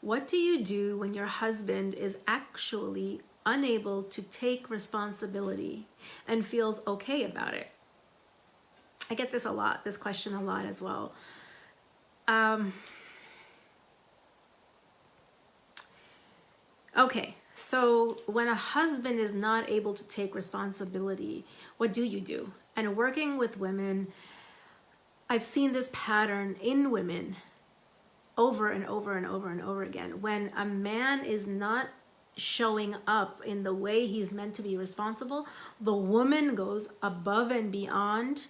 What do you do when your husband is actually unable to take responsibility and feels okay about it? I get this a lot, this question a lot as well. Okay, so when a husband is not able to take responsibility, what do you do? And working with women, I've seen this pattern in women over and over and over and over again. When a man is not showing up in the way he's meant to be responsible, the woman goes above and beyond.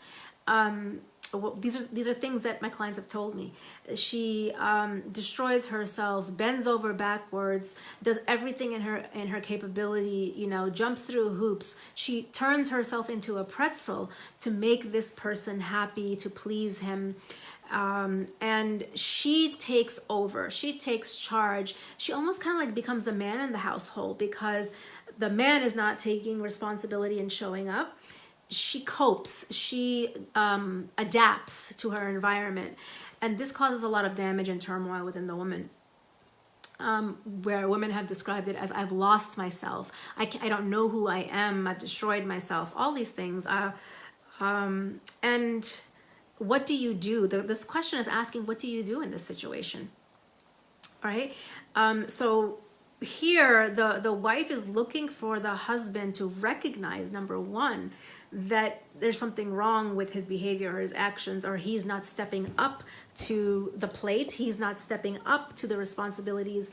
These are things that my clients have told me. She destroys herself, bends over backwards, does everything in her capability, you know, jumps through hoops. She turns herself into a pretzel to make this person happy, to please him. And she takes over, she takes charge. She almost kind of like becomes the man in the household because the man is not taking responsibility and showing up. She copes, she adapts to her environment. And this causes a lot of damage and turmoil within the woman. Where women have described it as, I've lost myself. I don't know who I am. I've destroyed myself. All these things. And what do you do? This question is asking, what do you do in this situation? All right. So here, the wife is looking for the husband to recognize, number one, that there's something wrong with his behavior or his actions, or he's not stepping up to the plate. He's not stepping up to the responsibilities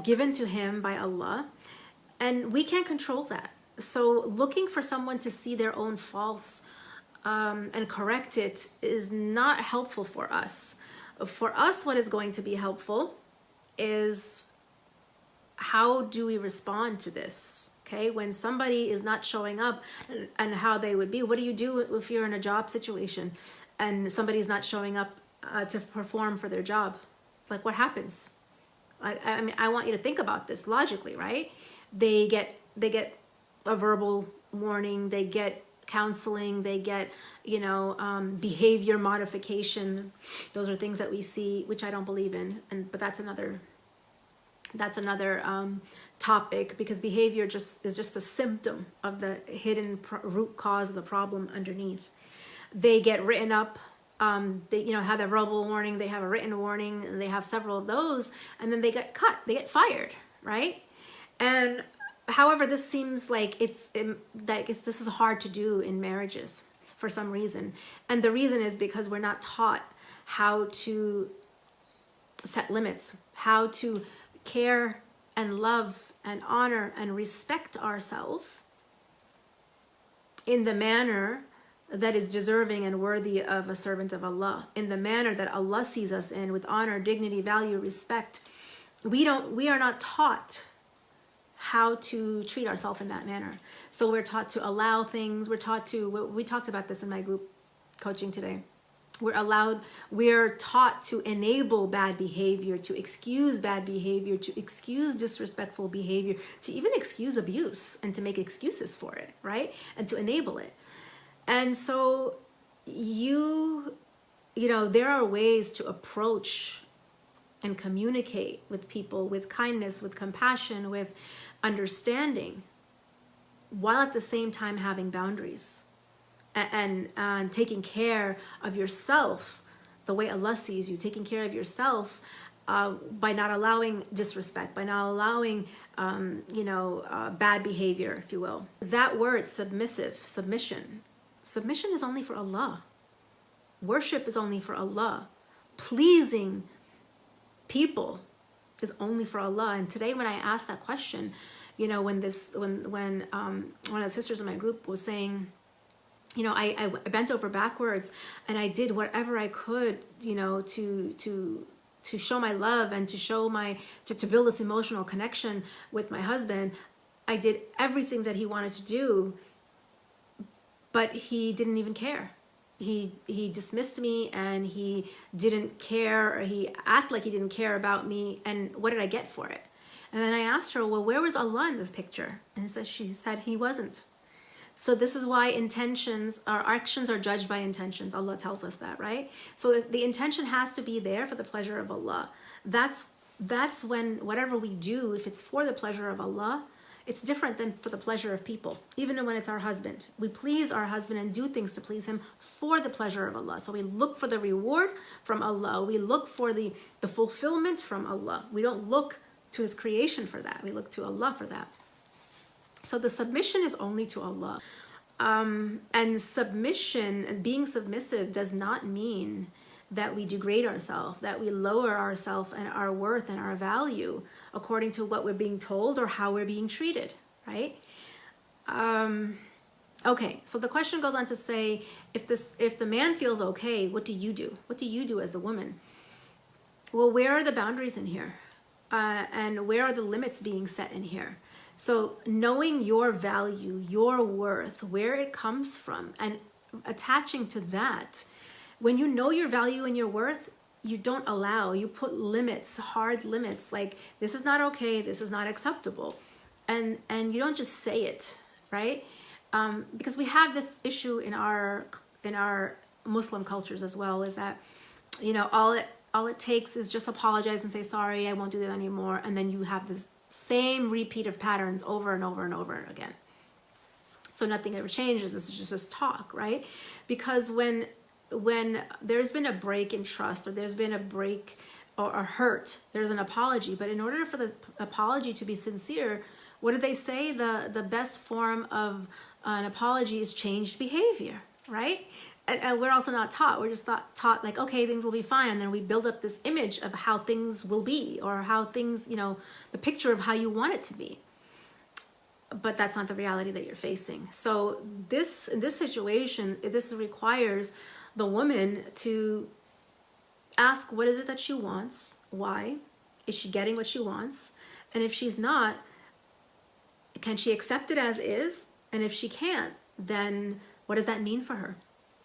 given to him by Allah. And we can't control that. So looking for someone to see their own faults and correct it is not helpful for us. For us, what is going to be helpful is, how do we respond to this? Okay, when somebody is not showing up and how they would be, what do you do if you're in a job situation and somebody's not showing up to perform for their job? Like, what happens? I mean, I want you to think about this logically, right? They get a verbal warning, they get counseling, they get, you know, behavior modification. Those are things that we see, which I don't believe in, but that's another topic, because behavior is just a symptom of the hidden root cause of the problem underneath. They get written up. They, you know, have a verbal warning, they have a written warning, and they have several of those, and then they get cut, they get fired, right? And however, this seems like this is hard to do in marriages for some reason. And the reason is because we're not taught how to set limits, how to care and love and honor and respect ourselves in the manner that is deserving and worthy of a servant of Allah, in the manner that Allah sees us in, with honor, dignity, value, respect. We are not taught how to treat ourselves in that manner. So we're taught to allow things. We're taught to, we talked about this in my group coaching today. We're taught to enable bad behavior, to excuse bad behavior, to excuse disrespectful behavior, to even excuse abuse and to make excuses for it, right? And to enable it. And so you know, there are ways to approach and communicate with people with kindness, with compassion, with understanding, while at the same time having boundaries. And taking care of yourself the way Allah sees you, taking care of yourself by not allowing disrespect, by not allowing, bad behavior, if you will. That word, submission is only for Allah. Worship is only for Allah. Pleasing people is only for Allah. And today when I asked that question, you know, when one of the sisters in my group was saying, you know, I bent over backwards and I did whatever I could, you know, to show my love and to build this emotional connection with my husband. I did everything that he wanted to do, but he didn't even care. He dismissed me, and he didn't care, or he acted like he didn't care about me. And what did I get for it? And then I asked her, well, where was Allah in this picture? And she said he wasn't. So this is why our actions are judged by intentions. Allah tells us that, right? So the intention has to be there for the pleasure of Allah. That's that's when whatever we do, if it's for the pleasure of Allah, it's different than for the pleasure of people. Even when it's our husband, we please our husband and do things to please him for the pleasure of Allah. So we look for the reward from Allah. We look for the fulfillment from Allah. We don't look to his creation for that. We look to Allah for that. So the submission is only to Allah. And submission and being submissive does not mean that we degrade ourselves, that we lower ourselves and our worth and our value according to what we're being told or how we're being treated, right? Okay, so the question goes on to say, if the man feels okay, what do you do? What do you do as a woman? Well, where are the boundaries in here? And where are the limits being set in here? So knowing your value, your worth, where it comes from, and attaching to that. When you know your value and your worth, you don't allow, you put limits, hard limits, like this is not okay, this is not acceptable. And you don't just say it, right? Because we have this issue in our Muslim cultures as well, is that, you know, all it takes is just apologize and say, sorry, I won't do that anymore. And then you have this same repeat of patterns over and over and over again. So nothing ever changes. This is just talk, right? Because when there's been a break in trust, or there's been a break or a hurt, there's an apology. But in order for the apology to be sincere, what do they say? The best form of an apology is changed behavior, right? And we're also not taught. We're just taught like, okay, things will be fine. And then we build up this image of how things will be, or how things, you know, the picture of how you want it to be. But that's not the reality that you're facing. So in this situation, this requires the woman to ask, what is it that she wants? Why? Is she getting what she wants? And if she's not, can she accept it as is? And if she can't, then what does that mean for her?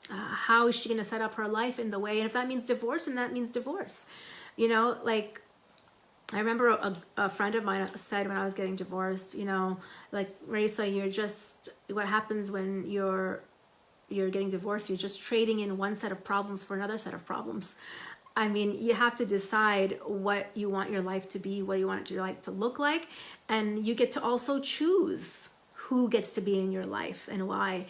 How is she going to set up her life in the way? And if that means divorce, then that means divorce. You know, like, I remember a friend of mine said when I was getting divorced, you know, like, Rayesa, what happens when you're getting divorced, you're just trading in one set of problems for another set of problems. I mean, you have to decide what you want your life to be, what you want your life to look like, and you get to also choose who gets to be in your life and why.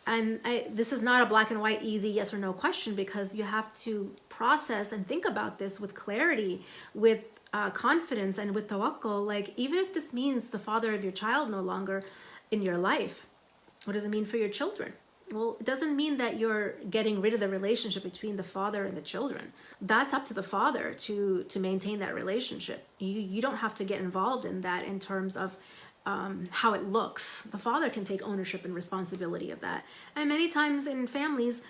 And this is not a black and white, easy yes or no question, because you have to process and think about this with clarity, with confidence, and with tawakkul. Like, even if this means the father of your child no longer in your life, what does it mean for your children? Well, it doesn't mean that you're getting rid of the relationship between the father and the children. That's up to the father to maintain that relationship. You don't have to get involved in that in terms of how it looks. The father can take ownership and responsibility of that. And many times in families,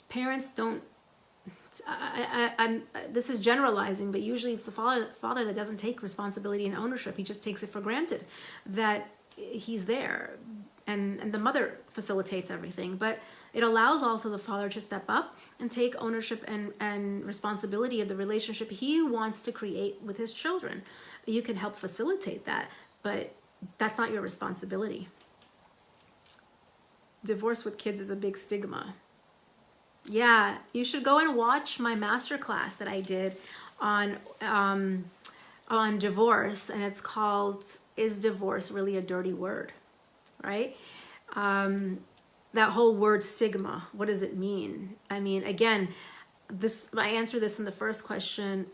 parents don't, this is generalizing, but usually it's the father that doesn't take responsibility and ownership. He just takes it for granted that he's there. And the mother facilitates everything. But it allows also the father to step up and take ownership and responsibility of the relationship he wants to create with his children. You can help facilitate that, but that's not your responsibility. Divorce with kids is a big stigma. Yeah, you should go and watch my masterclass that I did on divorce, and it's called, Is Divorce Really a Dirty Word? Right? That whole word stigma, what does it mean? I mean, again, I answered this in the first question.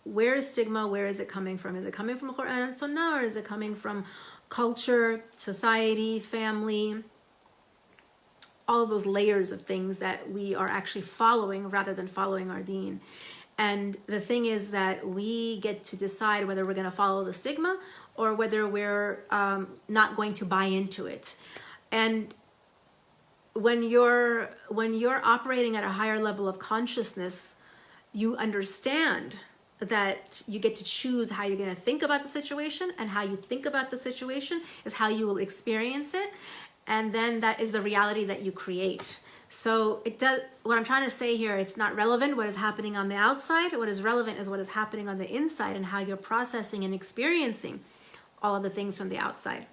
Where is stigma? Where is it coming from? Is it coming from Quran and Sunnah, or is it coming from culture, society, family? All of those layers of things that we are actually following rather than following our deen. And the thing is that we get to decide whether we're going to follow the stigma or whether we're not going to buy into it. And when you're operating at a higher level of consciousness, you understand that you get to choose how you're going to think about the situation, and how you think about the situation is how you will experience it. And then that is the reality that you create. So what I'm trying to say here, it's not relevant what is happening on the outside. What is relevant is what is happening on the inside, and how you're processing and experiencing all of the things from the outside.